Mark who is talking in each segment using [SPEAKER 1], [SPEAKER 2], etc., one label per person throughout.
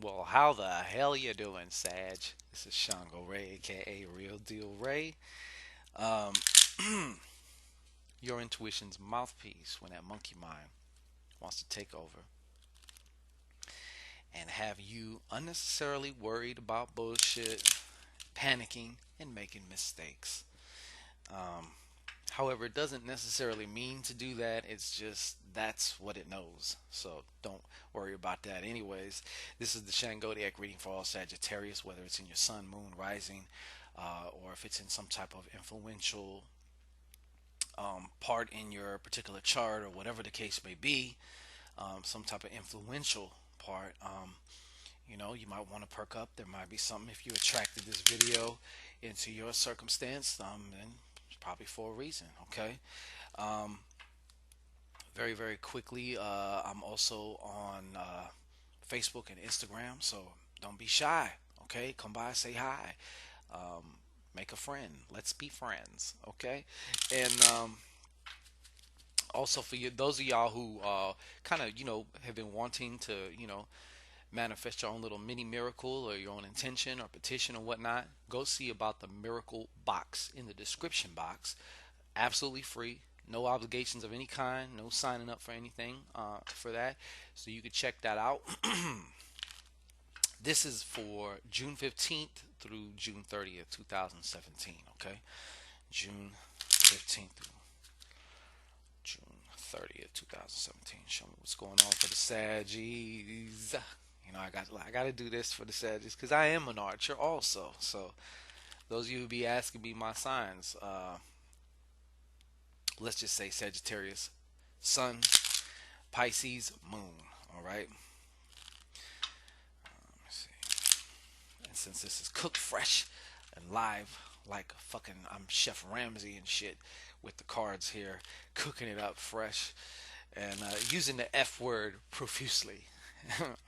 [SPEAKER 1] Well, how the hell you doing, Sag? This is Shango Ray, aka Real Deal Ray. Um, your intuition's mouthpiece when that monkey mind wants to take over and have you unnecessarily worried about bullshit, panicking, and making mistakes. Um, However, it doesn't necessarily mean to do that. It's just that's what it knows. So don't worry about that. Anyways, this is the Shangodiac reading for all Sagittarius, whether it's in your sun, moon, rising, or if it's in some type of influential part in your particular chart, or whatever the case may be, some type of influential part. You might want to perk up. There might be something if you attracted this video into your circumstance, and it's probably for a reason. Okay. Um, Very, very quickly, I'm also on Facebook and Instagram, so don't be shy. Okay, come by, say hi, um, make a friend. Let's be friends. Okay, and also for you, those of y'all who kind of have been wanting to manifest your own little mini miracle or your own intention or petition or whatnot, go see about the miracle box in the description box. Absolutely free, no obligations of any kind, no signing up for anything for that. So you can check that out. This is for June 15th through June 30th, 2017. Okay, June 15th through June 30th, 2017. Show me what's going on for the Saggies. I got to do this for the Saggies because I am an archer also. So those of you who be asking me my signs, let's just say Sagittarius, Sun, Pisces, Moon. All right. Let me see. And since this is cooked fresh and live, like fucking I'm Chef Ramsay and shit with the cards here, cooking it up fresh and using the F word profusely.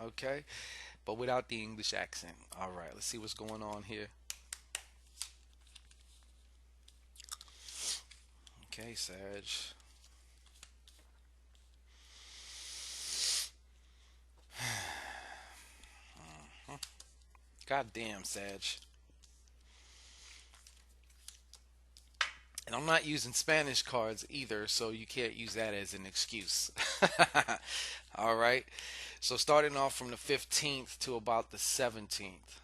[SPEAKER 1] Okay, but without the English accent. All right, let's see what's going on here. Okay, Sag. God damn, Sag. And I'm not using Spanish cards either, so you can't use that as an excuse. All right. So starting off from the 15th to about the 17th.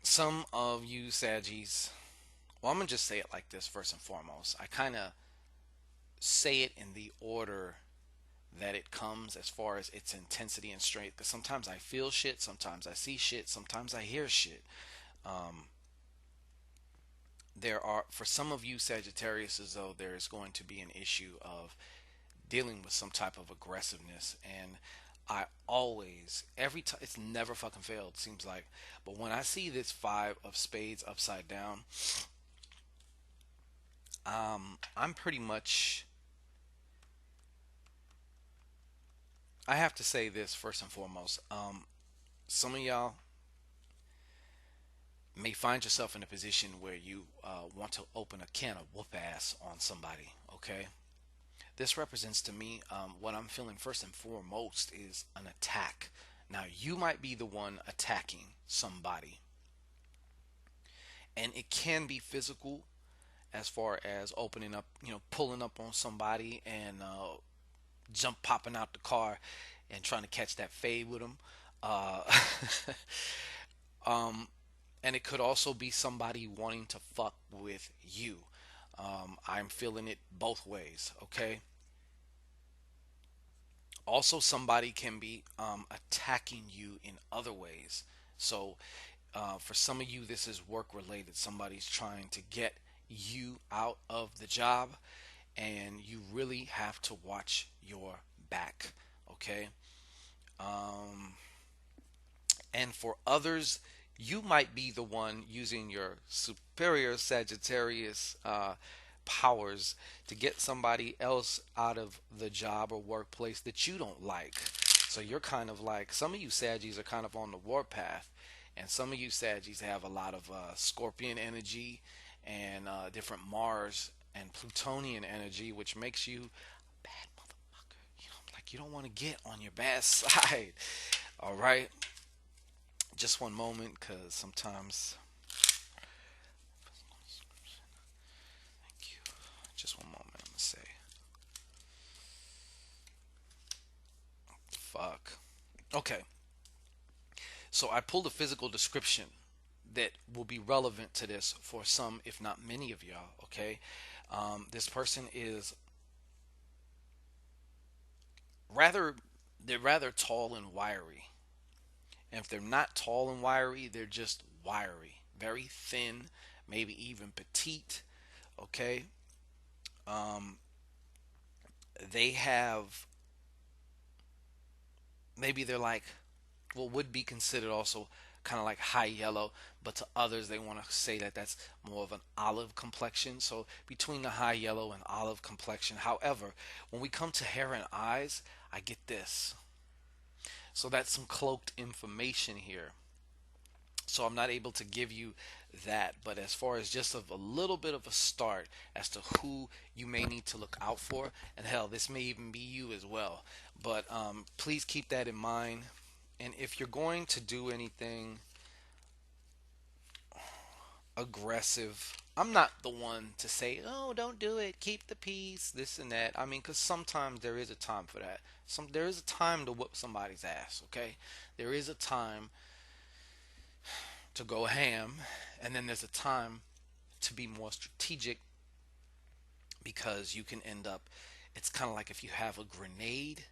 [SPEAKER 1] Some of you Saggies, well, I'm going to just say it like this first and foremost. I kind of say it in the order that it comes as far as its intensity and strength. Because sometimes I feel shit, sometimes I see shit, sometimes I hear shit. Um, there are, for some of you Sagittarius, as though there is going to be an issue of dealing with some type of aggressiveness. And I always, every time, it's never fucking failed, seems like. But when I see this five of spades upside down, I'm pretty much, I have to say this first and foremost. Some of y'all may find yourself in a position where you want to open a can of whoop ass on somebody, okay? This represents to me what I'm feeling first and foremost is an attack. Now, you might be the one attacking somebody, and it can be physical as far as opening up, pulling up on somebody and jump popping out the car and trying to catch that fade with them. Uh, um, and it could also be somebody wanting to fuck with you. I'm feeling it both ways, okay? Also, somebody can be attacking you in other ways. So, for some of you, this is work related. Somebody's trying to get you out of the job, and you really have to watch your back, okay? Um, and for others, you might be the one using your superior Sagittarius powers to get somebody else out of the job or workplace that you don't like. So you're kind of like, some of you Saggies are kind of on the warpath, and some of you Saggies have a lot of Scorpion energy and different Mars and Plutonian energy, which makes you a bad motherfucker. Like you don't want to get on your bad side. All right, just one moment, cause sometimes. Thank you. Just one moment. I'm gonna say, fuck. Okay, so I pulled a physical description that will be relevant to this for some, if not many of y'all. Okay, this person is rather they're rather tall and wiry. And if they're not tall and wiry, they're just wiry, very thin, maybe even petite. Okay, um, they have maybe they're like what would be considered also kind of like high yellow, but to others they want to say that that's more of an olive complexion. So between the high yellow and olive complexion. However, when we come to hair and eyes, I get this. So that's some cloaked information here. So I'm not able to give you that, but as far as just of a little bit of a start as to who you may need to look out for, and hell, this may even be you as well. But please keep that in mind. And if you're going to do anything aggressive, I'm not the one to say, "Oh, don't do it. Keep the peace." This and that. I mean, because sometimes there is a time for that. There is a time to whoop somebody's ass. Okay, there is a time to go ham, and then there's a time to be more strategic because you can end up. It's kind of like if you have a grenade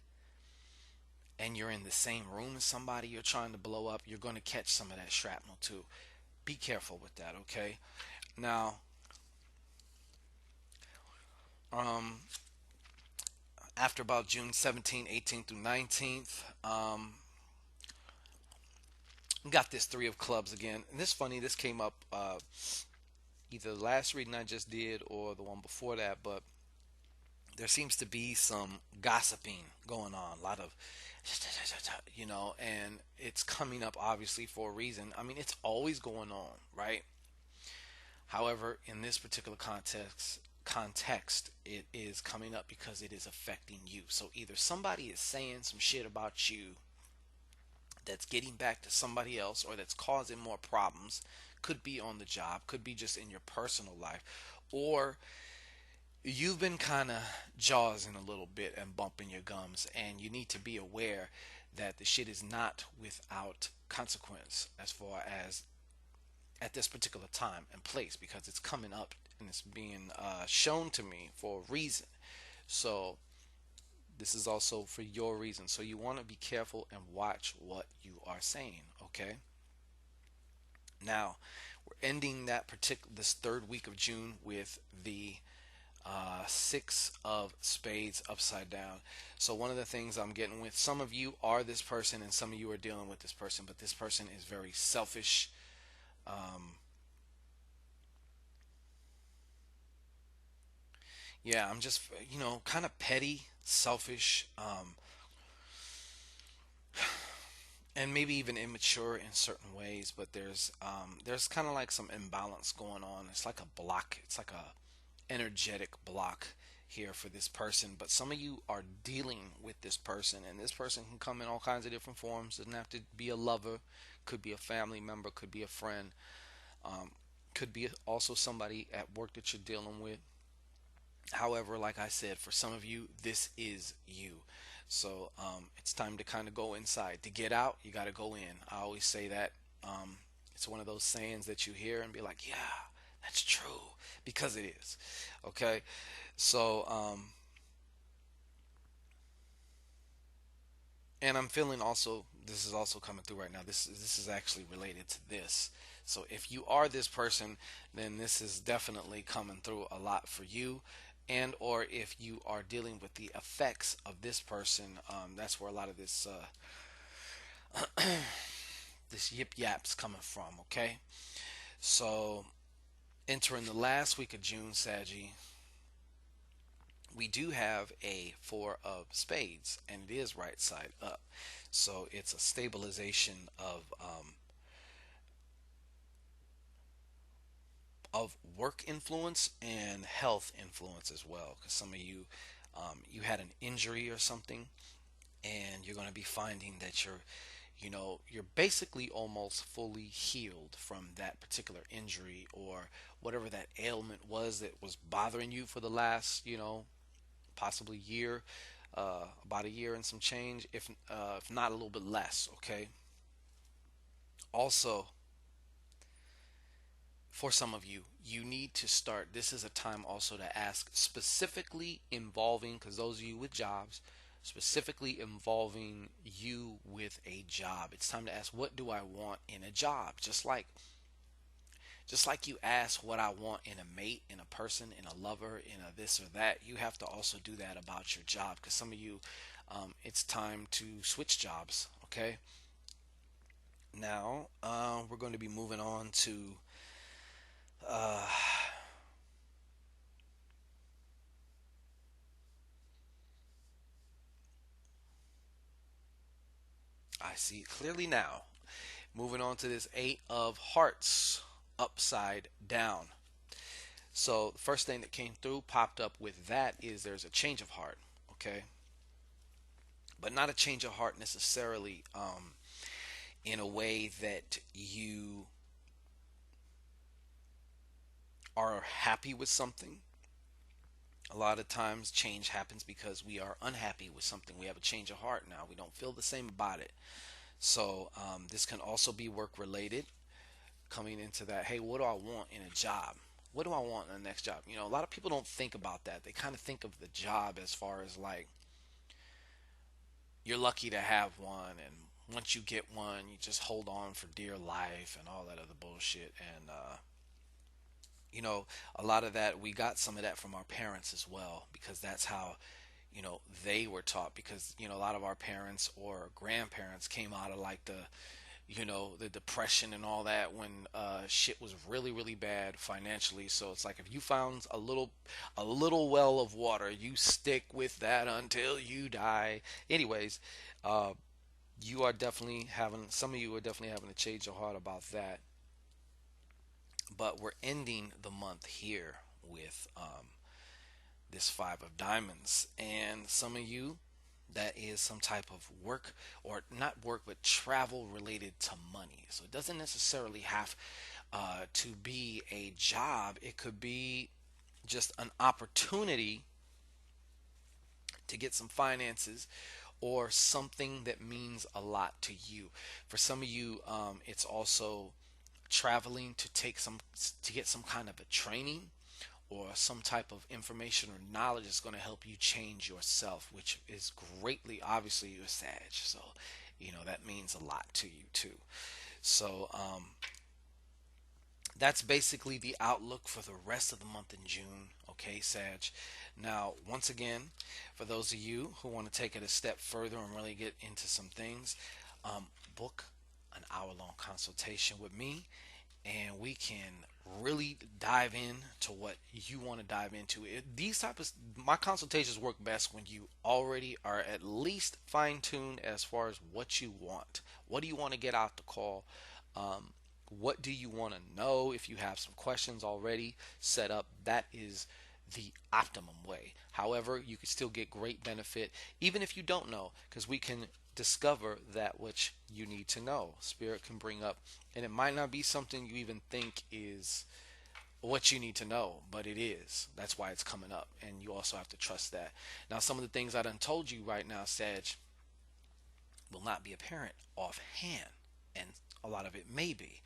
[SPEAKER 1] and you're in the same room as somebody you're trying to blow up, you're going to catch some of that shrapnel too. Be careful with that, okay? Now, um, after about June 17th, 18th through 19th, got this three of clubs again. And this funny, this came up either the last reading I just did or the one before that, but there seems to be some gossiping going on, a lot of and it's coming up obviously for a reason. I mean, it's always going on, right? However, in this particular context, it is coming up because it is affecting you. So either somebody is saying some shit about you that's getting back to somebody else or that's causing more problems. Could be on the job, could be just in your personal life, or you've been kind of jawsing a little bit and bumping your gums, and you need to be aware that the shit is not without consequence as far as at this particular time and place, because it's coming up and it's being shown to me for a reason. So this is also for your reason. So you want to be careful and watch what you are saying. Okay. Now we're ending this third week of June with the six of spades upside down. So one of the things I'm getting with, some of you are this person and some of you are dealing with this person, but this person is very selfish. Um, yeah, I'm just, kind of petty, selfish, and maybe even immature in certain ways. But there's kind of like some imbalance going on. It's like a block. It's like a energetic block here for this person. But some of you are dealing with this person, and this person can come in all kinds of different forms. Doesn't have to be a lover. Could be a family member. Could be a friend. Um, could be also somebody at work that you're dealing with. However, like I said, for some of you, this is you. So it's time to kind of go inside. To get out, you got to go in. I always say that. It's one of those sayings that you hear and be like, yeah, that's true, because it is. Okay. So, and I'm feeling also, this is also coming through right now. This is actually related to this. So if you are this person, then this is definitely coming through a lot for you. And or if you are dealing with the effects of this person, that's where a lot of this yip yap's coming from. Okay, so entering the last week of June, Saggy, we do have a four of spades, and it is right side up. So it's a stabilization of of work influence and health influence as well. Because some of you, you had an injury or something, and you're going to be finding that you're basically almost fully healed from that particular injury or whatever that ailment was that was bothering you for the last, possibly year, about a year and some change, if not a little bit less. Okay. Also, for some of you, you need to start. This is a time also to ask specifically involving, because those of you with jobs, specifically involving you with a job. It's time to ask, what do I want in a job? Just like you ask what I want in a mate, in a person, in a lover, in a this or that, you have to also do that about your job. Because some of you, it's time to switch jobs. Okay. Now, we're going to be moving on to uh, I see it clearly now. Moving on to this Eight of Hearts upside down. So the first thing that came through, popped up with that, is there's a change of heart. Okay. But not a change of heart necessarily in a way that you are happy with something. A lot of times change happens because we are unhappy with something. We have a change of heart now. We don't feel the same about it. So this can also be work related, coming into that. Hey, what do I want in a job? What do I want in the next job? A lot of people don't think about that. They kind of think of the job as far as like you're lucky to have one, and once you get one, you just hold on for dear life and all that other bullshit. And a lot of that, we got some of that from our parents as well, because that's how they were taught. Because a lot of our parents or grandparents came out of like the depression and all that, when shit was really really bad financially. So it's like, if you found a little well of water, you stick with that until you die. Anyways, uh, you are definitely having some of you are definitely having to change your heart about that. But we're ending the month here with this Five of Diamonds, and some of you, that is some type of work, or not work, but travel related to money. So it doesn't necessarily have to be a job. It could be just an opportunity to get some finances, or something that means a lot to you. For some of you, it's also traveling to get some kind of a training, or some type of information or knowledge that's going to help you change yourself, which is greatly, obviously you're Sag, so that means a lot to you too. So that's basically the outlook for the rest of the month in June. Okay, Sag. Now, once again, for those of you who want to take it a step further and really get into some things, book an hour-long consultation with me, and we can really dive in to what you want to dive into. These type of my consultations work best when you already are at least fine-tuned as far as what you want. What do you want to get out the call? Um, what do you want to know? If you have some questions already set up, that is the optimum way. However, you can still get great benefit even if you don't know, because we can discover that which you need to know. Spirit can bring up, and it might not be something you even think is what you need to know, but it is. That's why it's coming up, and you also have to trust that. Now, some of the things I done told you right now, Sag, will not be apparent offhand, and a lot of it may be,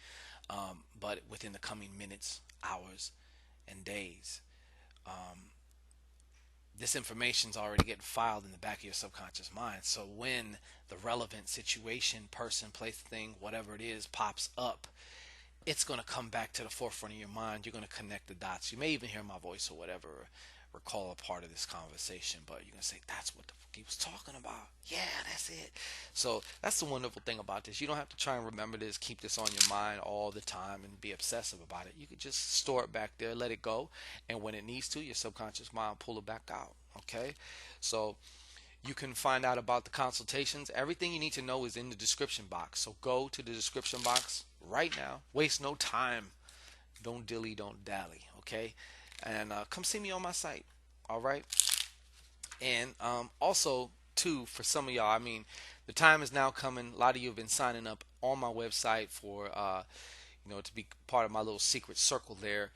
[SPEAKER 1] but within the coming minutes, hours, and days. Um, this information's already getting filed in the back of your subconscious mind. So when the relevant situation, person, place, thing, whatever it is, pops up, it's going to come back to the forefront of your mind. You're going to connect the dots. You may even hear my voice or whatever, or recall a part of this conversation, but you're going to say, that's what the fuck he was talking about. Yeah, that's it. So that's the wonderful thing about this. You don't have to try and remember this, keep this on your mind all the time and be obsessive about it. You could just store it back there, let it go, and when it needs to, your subconscious mind will pull it back out. Okay? So you can find out about the consultations. Everything you need to know is in the description box. So go to the description box right now. Waste no time. Don't dilly, don't dally. Okay, and come see me on my site. All right. And also, too, for some of y'all, I mean, the time is now coming. A lot of you have been signing up on my website for, to be part of my little secret circle there.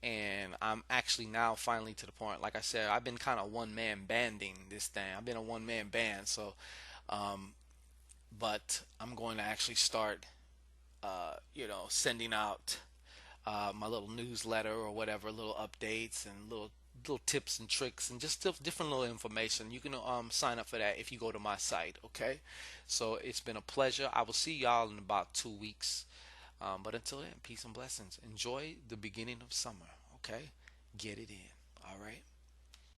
[SPEAKER 1] And I'm actually now finally to the point. Like I said, I've been kind of one man banding this thing. I've been a one man band. So, um, but I'm going to actually start, sending out my little newsletter or whatever, little updates and little tips and tricks and just different little information. You can sign up for that if you go to my site. Okay, so it's been a pleasure. I will see y'all in about 2 weeks. But until then, peace and blessings. Enjoy the beginning of summer. Okay, get it in. All right.